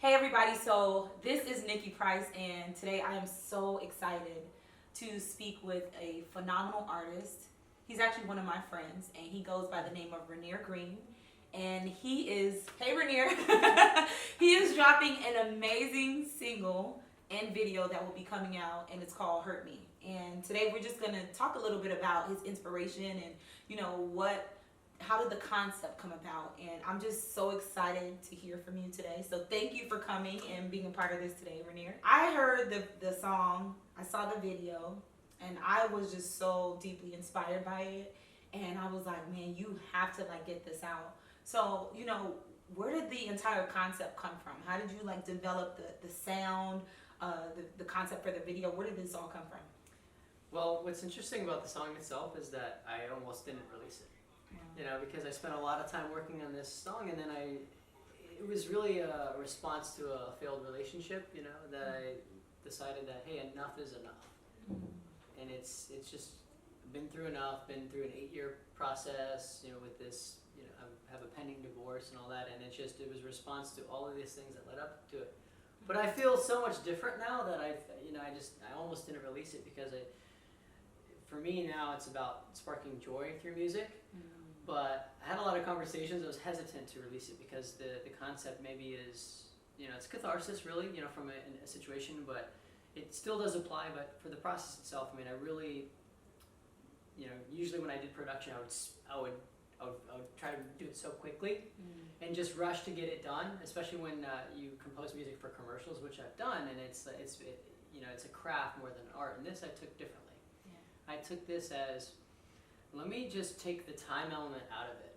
Hey everybody, so this is Nikkie Pryce, and today I am so excited to speak with a phenomenal artist. He's actually one of my friends, and he goes by the name of Rainier Green. And he is, hey Rainier, he is dropping an amazing single and video that will be coming out, and it's called Hurt Me. And today we're just gonna talk a little bit about his inspiration and, how did the concept come about. And I'm just so excited to hear from you today. So thank you for coming and being a part of this today, Rainier. I heard the song, I saw the video, and I was just so deeply inspired by it. And I was like, man, you have to get this out. So, where did the entire concept come from? How did you develop the sound, the concept for the video? Where did this all come from? Well, what's interesting about the song itself is that I almost didn't release it. Because I spent a lot of time working on this song, and then it was really a response to a failed relationship, that I decided that, hey, enough is enough. And it's just been through enough, been through an 8-year process, with this, I have a pending divorce and all that, and it was a response to all of these things that led up to it. But I feel so much different now that I almost didn't release it because for me now it's about sparking joy through music. But I had a lot of conversations. I was hesitant to release it because the concept maybe is, it's catharsis really, from a situation, but it still does apply. But for the process itself, I really, usually when I did production, I would try to do it so quickly and just rush to get it done, especially when you compose music for commercials, which I've done, and it's a craft more than an art. And this I took differently. Yeah. I took this as, let me just take the time element out of it.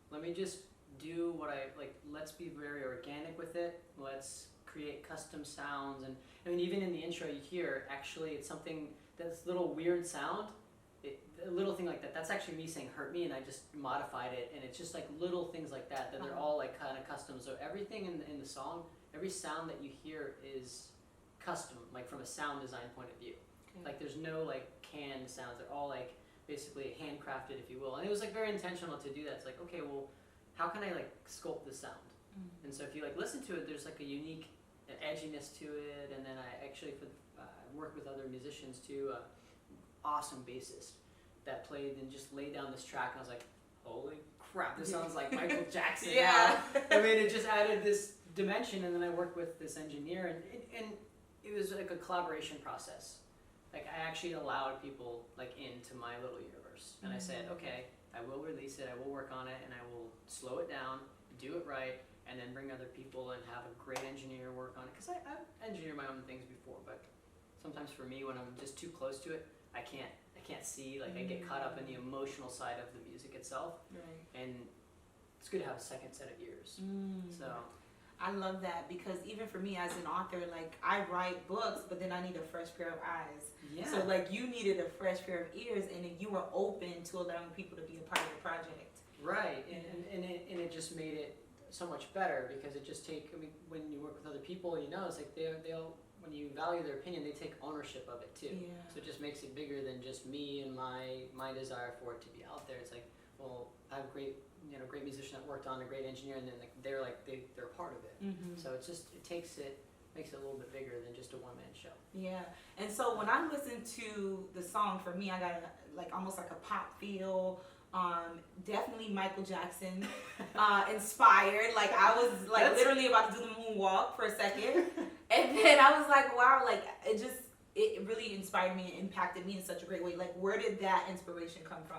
Let me just do what I like. Let's be very organic with it. Let's create custom sounds. And even in the intro you hear, actually it's something, that's little weird sound, a little thing like that, that's actually me saying hurt me, and I just modified it, and it's just little things like that they're all kind of custom. So everything in the song, every sound that you hear is custom, from a sound design point of view. Okay. There's no canned sounds, they're all basically handcrafted, if you will. And it was very intentional to do that. It's okay, well, how can I sculpt this sound? And so if you listen to it, there's a unique edginess to it. And then I actually worked with other musicians too, awesome bassist that played and just laid down this track, and I was like, holy crap, this sounds like Michael Jackson. Yeah. Now. It just added this dimension. And then I worked with this engineer, and it was a collaboration process. I actually allowed people into my little universe, and I said, okay, I will release it, I will work on it, and I will slow it down, do it right, and then bring other people and have a great engineer work on it. Because I've engineered my own things before, but sometimes for me, when I'm just too close to it, I can't see. I get caught up in the emotional side of the music itself, right. And it's good to have a second set of ears. So. I love that, because even for me as an author, I write books, but then I need a fresh pair of eyes. Yeah. So you needed a fresh pair of ears, and then you were open to allowing people to be a part of the project. Right, and it just made it so much better, because it just when you work with other people, it's they'll when you value their opinion, they take ownership of it too. Yeah. So it just makes it bigger than just me and my desire for it to be out there. It's well, I have a great musician that worked on, a great engineer, and then they're a part of it. So it makes it a little bit bigger than just a one-man show. Yeah. And so when I listen to the song, for me, I got almost a pop feel. Definitely Michael Jackson inspired. I was literally about to do the moonwalk for a second, and then I was wow, it really inspired me and impacted me in such a great way. Where did that inspiration come from?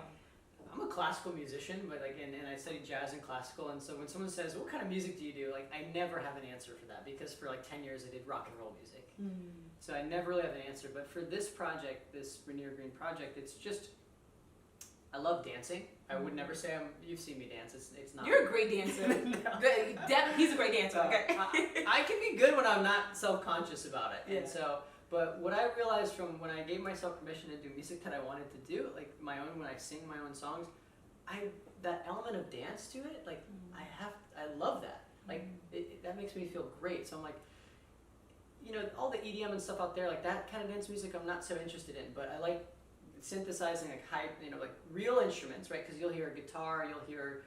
I'm a classical musician, but and I studied jazz and classical, and so when someone says, what kind of music do you do? I never have an answer for that, because for 10 years I did rock and roll music. So I never really have an answer. But for this project, this Rainier Green project, it's just, I love dancing. I would never say you've seen me dance. It's not. You're a great dancer. No. He's a great dancer. Okay. I can be good when I'm not self-conscious about it. Yeah. And so, but what I realized from when I gave myself permission to do music that I wanted to do, my own, when I sing my own songs, that element of dance to it, I love that. That makes me feel great. So I'm all the EDM and stuff out there, that kind of dance music I'm not so interested in, but I like synthesizing high, real instruments, right? Because you'll hear a guitar, you'll hear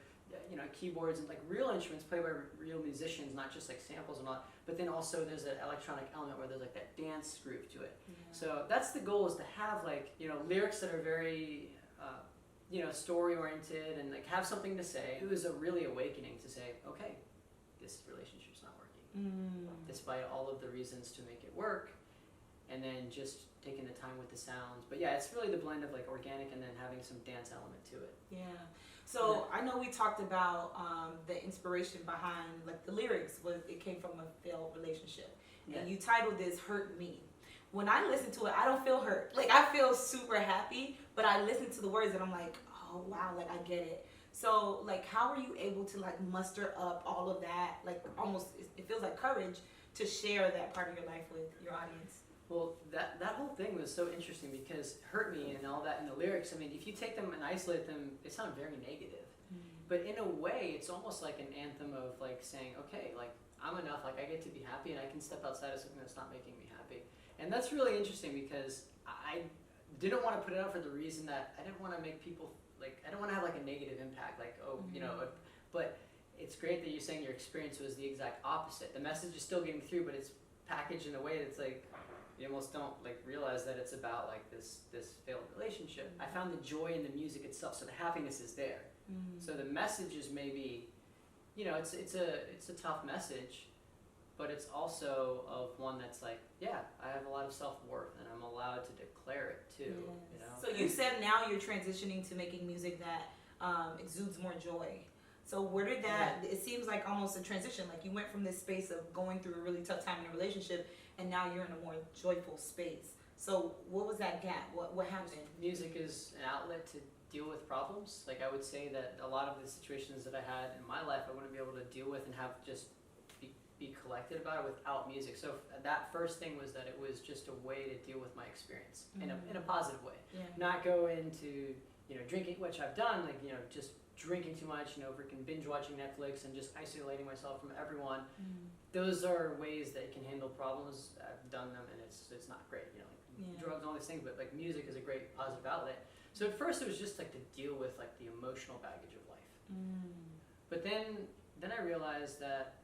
keyboards and like real instruments played by real musicians, not just like samples and all. But then also there's an electronic element where there's like that dance groove to it. Yeah. So that's the goal, is to have like lyrics that are very story oriented and like have something to say. It was a really awakening to say, okay, this relationship's not working, despite all of the reasons to make it work, and then just taking the time with the sounds. But yeah, it's really the blend of like organic and then having some dance element to it. Yeah. So I know we talked about the inspiration behind like the lyrics it came from a failed relationship, and you titled this "Hurt Me." When I listen to it, I don't feel hurt. Like I feel super happy, but I listen to the words and I'm like, oh wow, like I get it. So like, how are you able to like muster up all of that? Like almost, it feels like courage to share that part of your life with your audience. Well, that whole thing was so interesting because "Hurt Me" and all that in the lyrics, I mean, if you take them and isolate them, they sound very negative. But in a way, it's almost like an anthem of like saying, okay, like I'm enough, like I get to be happy and I can step outside of something that's not making me happy. And that's really interesting because I didn't want to put it out for the reason that I didn't want to make people, like, I don't want to have like a negative impact, like, but it's great that you're saying your experience was the exact opposite. The message is still getting through, but it's packaged in a way that's like, you almost don't like realize that it's about like this failed relationship. I found the joy in the music itself, so the happiness is there. So the message is maybe, it's a tough message, but it's also of one that's like, yeah, I have a lot of self-worth and I'm allowed to declare it too. So you said now you're transitioning to making music that exudes more joy. So where did that, it seems like almost a transition, like you went from this space of going through a really tough time in a relationship and now you're in a more joyful space. So what was that gap? What happened? Music is an outlet to deal with problems. Like I would say that a lot of the situations that I had in my life I wouldn't be able to deal with and have just be collected about it without music. So that first thing was that it was just a way to deal with my experience in a positive way. Not go into drinking, which I've done, like just drinking too much, freaking binge watching Netflix and just isolating myself from everyone. Those are ways that you can handle problems. I've done them and it's not great, drugs and all these things, but like music is a great positive outlet. So at first it was just like to deal with like the emotional baggage of life. But then I realized that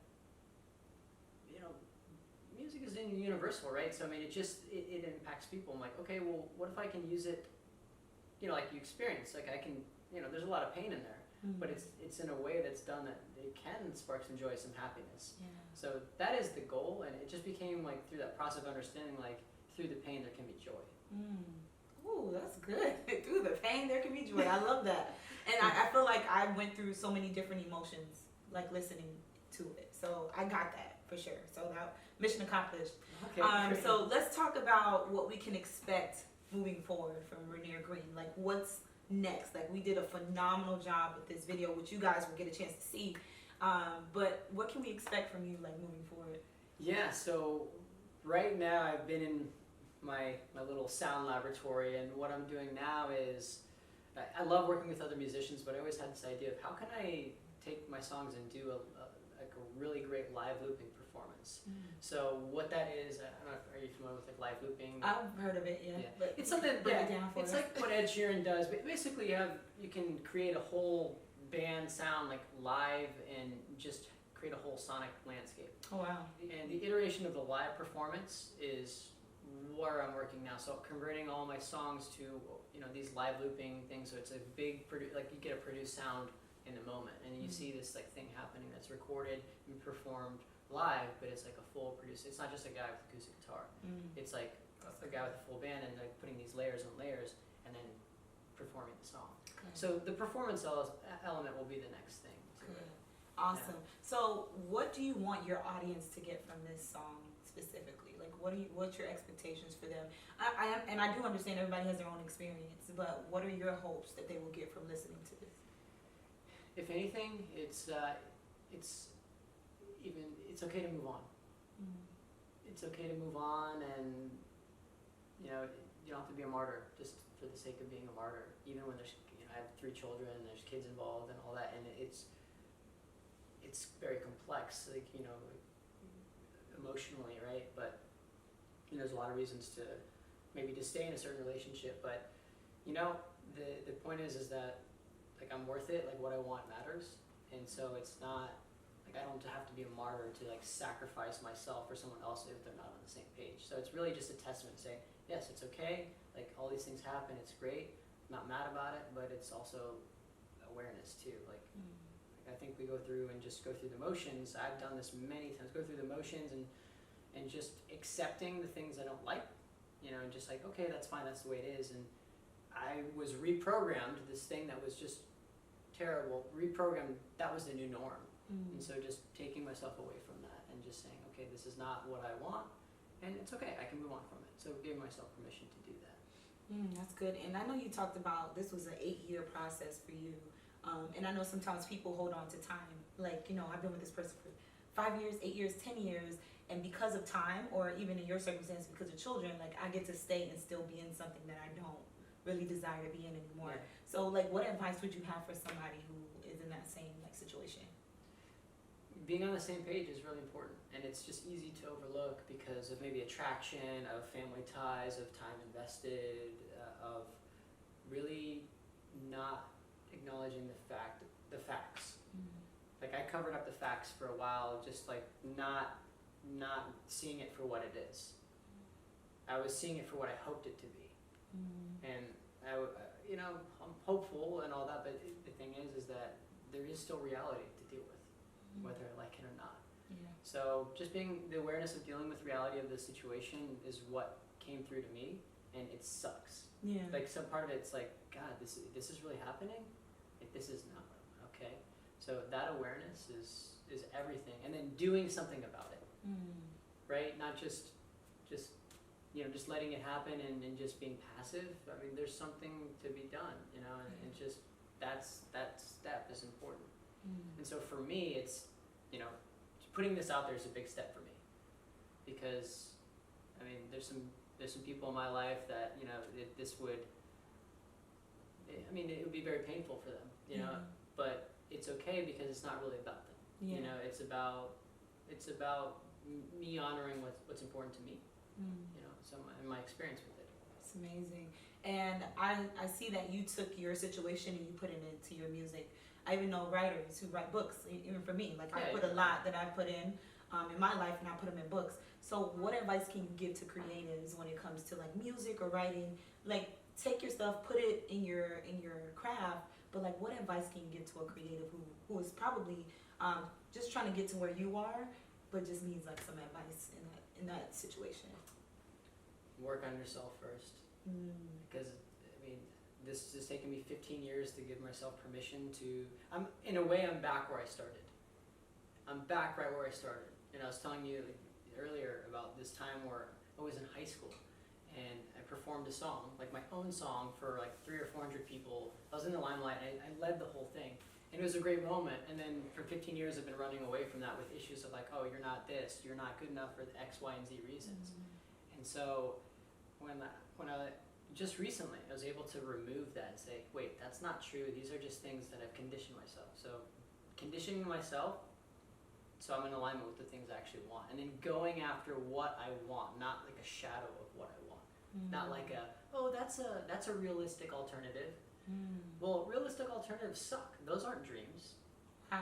music is universal, right? So I mean, it impacts people. I'm like, okay, well, what if I can use it, like you experience, like I can, there's a lot of pain in there, but it's in a way that's done that it can spark some joy, some happiness. So that is the goal, and it just became like through that process of understanding, like through the pain there can be joy. Ooh, that's good. Through the pain there can be joy. I love that. And I feel like I went through so many different emotions, like listening to it. So I got that for sure. So that mission accomplished. Okay. So let's talk about what we can expect moving forward from Rainier Green. Like what's next? Like we did a phenomenal job with this video, which you guys will get a chance to see. But what can we expect from you, like moving forward? Yeah. So right now I've been in my little sound laboratory, and what I'm doing now is I love working with other musicians, but I always had this idea of how can I take my songs and do a really great live looping performance. So what that is, I don't know, are you familiar with like live looping? I've heard of it, yeah. But it's something break it down for it's us. like what Ed Sheeran does. But basically, you can create a whole band sound like live and just create a whole sonic landscape. Oh wow! And the iteration of the live performance is where I'm working now. So converting all my songs to these live looping things. So it's a big like you get a produced sound in the moment, and you see this like thing happening that's recorded and performed live, but it's like a full produced. It's not just a guy with acoustic guitar. It's like a guy with a full band and like putting these layers on layers and then performing the song. So the performance element will be the next thing. Awesome. So what do you want your audience to get from this song specifically? Like what's your expectations for them? I do understand everybody has their own experience, but what are your hopes that they will get from listening to this? If anything, it's okay to move on. It's okay to move on, and you don't have to be a martyr just for the sake of being a martyr. Even when there's I have 3 children, and there's kids involved and all that, and it's very complex, like emotionally, right? But there's a lot of reasons to maybe to stay in a certain relationship, but the point is that like I'm worth it, like what I want matters, and so it's not like I don't have to be a martyr to like sacrifice myself for someone else if they're not on the same page. So it's really just a testament to say, yes, it's okay, like all these things happen, it's great, I'm not mad about it, but it's also awareness too. Like I think we go through and just go through the motions. I've done this many times, go through the motions and just accepting the things I don't like, you know, and just like, okay, that's fine, that's the way it is. And I was reprogrammed, this thing that was just terrible, reprogrammed, that was the new norm. And so just taking myself away from that and just saying, okay, this is not what I want, and it's okay, I can move on from it. So giving myself permission to do that. That's good. And I know you talked about this was an 8-year process for you. And I know sometimes people hold on to time. Like, you know, I've been with this person for 5 years, 8 years, 10 years, and because of time, or even in your circumstance, because of children, like I get to stay and still be in something that I don't really desire to be in anymore. Yeah. So like, what advice would you have for somebody who is in that same like situation? Being on the same page is really important, and it's just easy to overlook because of maybe attraction, of family ties, of time invested, of really not acknowledging the facts. Like I covered up the facts for a while, just like not seeing it for what it is. I was seeing it for what I hoped it to be, and you know, I'm hopeful and all that, but the thing is that there is still reality to deal with, whether I like it or not. Yeah. So just being the awareness of dealing with reality of the situation is what came through to me, and it sucks. Yeah. Like some part of it's like, God, this is really happening. Like, this is not okay. So that awareness is everything, and then doing something about it, right? Not just you know, just letting it happen and just being passive. I mean, there's something to be done, you know, and just that step is important. And so for me, it's, you know, putting this out there is a big step for me, because I mean, there's some people in my life that, you know, this would, I mean, it would be very painful for them, you know, but it's okay because it's not really about them. You know, it's about me honoring what's important to me. You know, so my experience with it. It's amazing. And I see that you took your situation and you put it into your music. I even know writers who write books, even for me. Like, I put a lot that I put in my life, and I put them in books. So what advice can you give to creatives when it comes to like music or writing? Like, take your stuff, put it in your craft, but like, what advice can you give to a creative who is probably just trying to get to where you are, but just needs like some advice in that situation? Work on yourself first, because I mean, this has taken me 15 years to give myself permission to. In a way, I'm back where I started. I'm back right where I started, and I was telling you earlier about this time where I was in high school, and I performed a song, like my own song, for like 300 or 400 people. I was in the limelight. I led the whole thing, and it was a great moment. And then for 15 years, I've been running away from that with issues of like, oh, you're not this, you're not good enough for X, Y, and Z reasons. And so when I just recently, I was able to remove that and say, wait, that's not true. These are just things that I've conditioned myself. So conditioning myself so I'm in alignment with the things I actually want. And then going after what I want, not like a shadow of what I want. Not like that's a realistic alternative. Well, realistic alternatives suck. Those aren't dreams. Wow,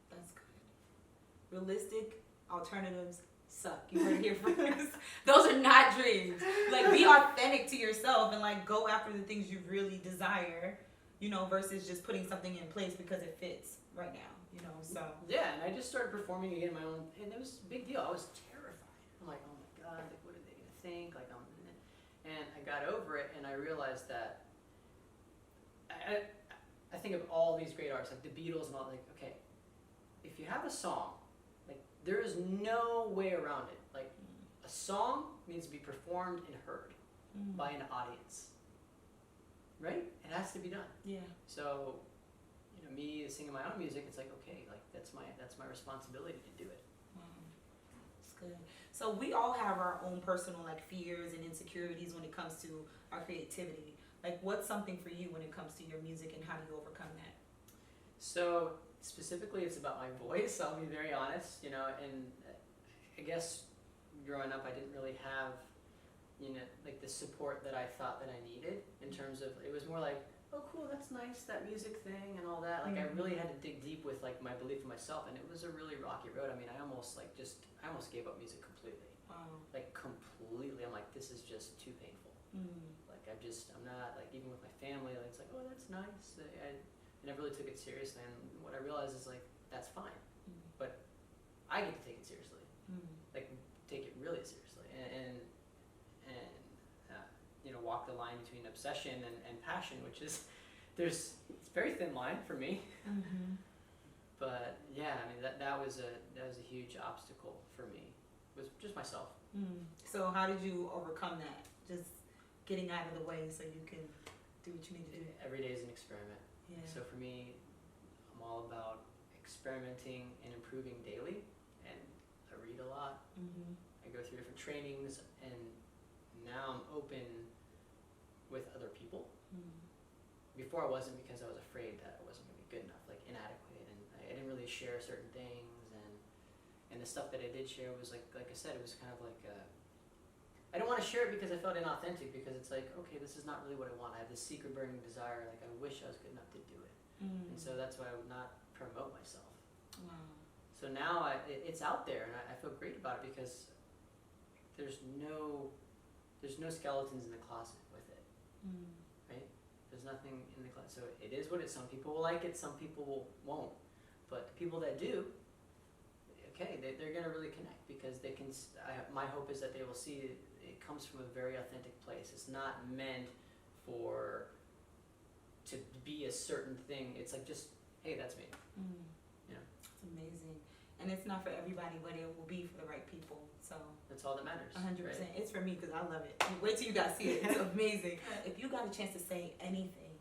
that's good. Realistic alternatives suck. You heard it here first. Those are not dreams. Like, be authentic to yourself and like go after the things you really desire, you know, versus just putting something in place because it fits right now, you know. So yeah, and I just started performing again my own, and it was a big deal. I was terrified. I'm like, oh my God, like, what are they gonna think? Like, and I got over it, and I realized that I think of all these great artists, like the Beatles and all. Like, okay, if you have a song, like, there is no way around it. Like, a song needs to be performed and heard by an audience, right? It has to be done. yeah. So, you know, me singing my own music, it's like, okay, like that's my responsibility to do it. That's good. So we all have our own personal like fears and insecurities when it comes to our creativity. Like, what's something for you when it comes to your music, and how do you overcome that? So specifically, it's about my voice. I'll be very honest, you know, and I guess growing up, I didn't really have, you know, like the support that I thought that I needed in terms of, it was more like, oh cool, that's nice, that music thing and all that. Like I really had to dig deep with like my belief in myself, and it was a really rocky road. I mean, I almost gave up music completely. Wow. Like completely. I'm like, this is just too painful. Like I'm not, like, even with my family, like, it's like, oh, that's nice. I never really took it seriously, and what I realized is like, that's fine, but I get to take it seriously, like take it really seriously, and you know, walk the line between obsession and passion, which is, it's a very thin line for me. But yeah, I mean, that was a huge obstacle for me, was just myself. So how did you overcome that? Just getting out of the way so you can do what you need to do. Every day is an experiment. Yeah. So for me, I'm all about experimenting and improving daily, and I read a lot. I go through different trainings, and now I'm open with other people. Before I wasn't, because I was afraid that I wasn't going to be good enough, like inadequate, and I didn't really share certain things, and the stuff that I did share was like I said, it was kind of like I don't want to share it because I felt inauthentic, because it's like, okay, this is not really what I want. I have this secret burning desire, like I wish I was good enough to do it. And so that's why I would not promote myself. Wow. So now it's out there, and I feel great about it, because there's no skeletons in the closet with it, right? There's nothing in the closet. So it is what it is. Some people will like it, some people won't. But the people that do, okay, they're going to really connect, because they can. My hope is that they will see it comes from a very authentic place. It's not meant to be a certain thing. It's like, just, hey, that's me. You know? It's amazing. And it's not for everybody, but it will be for the right people. So that's all that matters. 100%. Right? It's for me, because I love it. Wait till you guys see it. It's amazing. If you got a chance to say anything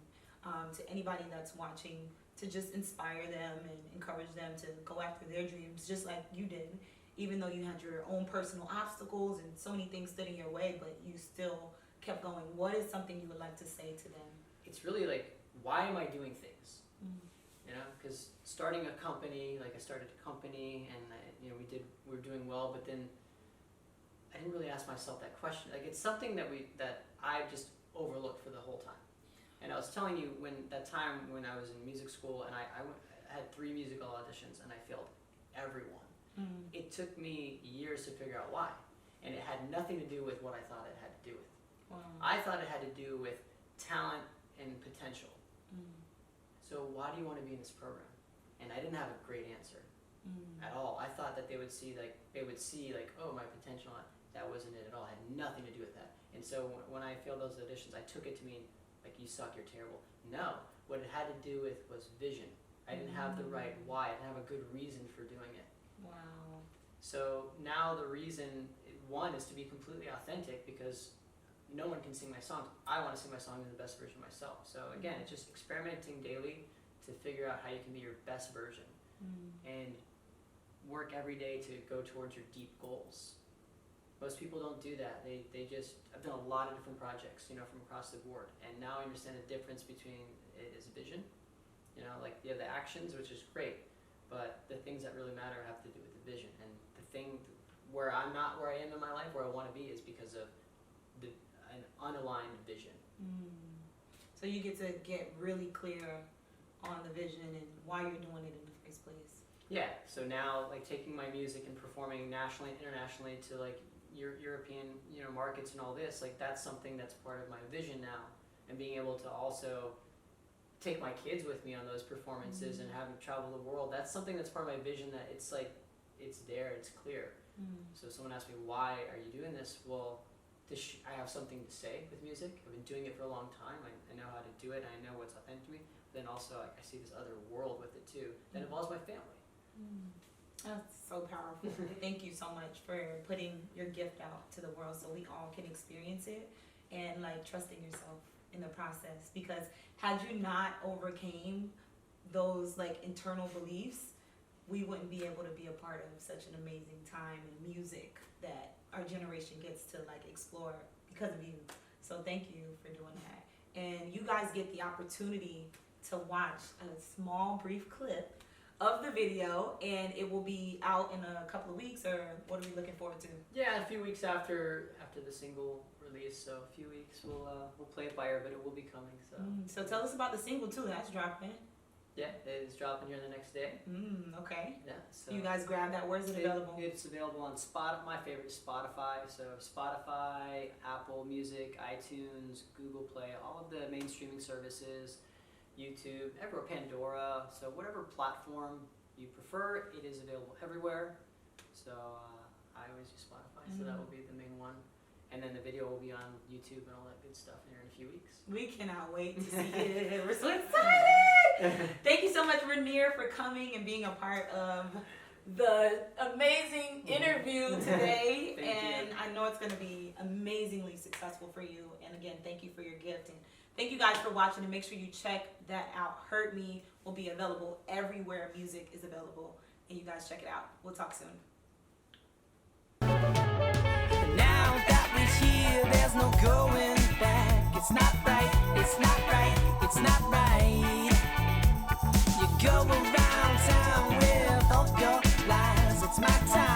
to anybody that's watching, to just inspire them and encourage them to go after their dreams, just like you did, even though you had your own personal obstacles and so many things stood in your way, but you still kept going, what is something you would like to say to them? It's really like, why am I doing things? You know, because starting a company, like I started a company, and you know, we were doing well, but then I didn't really ask myself that question. Like, it's something that I just overlooked for the whole time. And I was telling you, when I was in music school, and I had 3 musical auditions, and I failed every one. It took me years to figure out why, and it had nothing to do with what I thought it had to do with. Wow. I thought it had to do with talent and potential. So why do you want to be in this program? And I didn't have a great answer at all. I thought that they would see like, oh, my potential. That wasn't it at all. It had nothing to do with that. And so when I failed those auditions, I took it to mean, like, you suck, you're terrible. No, what it had to do with was vision. I didn't have the right why. I didn't have a good reason for doing it. Wow. So now the reason, one, is to be completely authentic, because no one can sing my songs. I want to sing my songs in the best version of myself. So again, it's just experimenting daily to figure out how you can be your best version, and work every day to go towards your deep goals. Most people don't do that. I've done a lot of different projects, you know, from across the board, and now I understand the difference between it is vision. You know, like, you have the actions, which is great, but the things that really matter have to do with the vision. And the thing where I'm not where I am in my life, where I want to be, is because of an unaligned vision. So you get to get really clear on the vision and why you're doing it in the first place. Yeah, so now, like, taking my music and performing nationally and internationally to, like, European, you know, markets and all this, like, that's something that's part of my vision now. And being able to also take my kids with me on those performances and have them travel the world, that's something that's part of my vision, that it's like, it's there, it's clear. So someone asked me, why are you doing this? Well, I have something to say with music. I've been doing it for a long time. I know how to do it. I know what's authentic to me. But then also, I see this other world with it too that involves my family. That's so powerful. Thank you so much for putting your gift out to the world so we all can experience it, and like trusting yourself in the process. Because had you not overcame those like internal beliefs, we wouldn't be able to be a part of such an amazing time in music that our generation gets to like explore because of you. So thank you for doing that. And you guys get the opportunity to watch a small brief clip of the video, and it will be out in a couple of weeks, or what are we looking forward to? Yeah, a few weeks after the single release, so a few weeks we'll play it by ear, but it will be coming. So So tell us about the single too. That's dropping. yeah, it is dropping here the next day. Okay. Yeah, so You guys grab that. Where's it available? It's available on my favorite is Spotify. So Spotify, Apple Music, iTunes, Google Play, all of the main streaming services, YouTube, everywhere, Pandora. So whatever platform you prefer, it is available everywhere. So I always use Spotify, so that will be the main one. And then the video will be on YouTube and all that good stuff here in a few weeks. We cannot wait to see it. We're so excited. Thank you so much, Rainier, for coming and being a part of the amazing interview today. Thank you. I know it's going to be amazingly successful for you. And again, thank you for your gift. And thank you guys for watching. And make sure you check that out. Hurt Me will be available everywhere music is available. And you guys check it out. We'll talk soon. Now that we're here, there's no going back. It's not right, it's not right, it's not right. You go around town with all your lies. It's my time.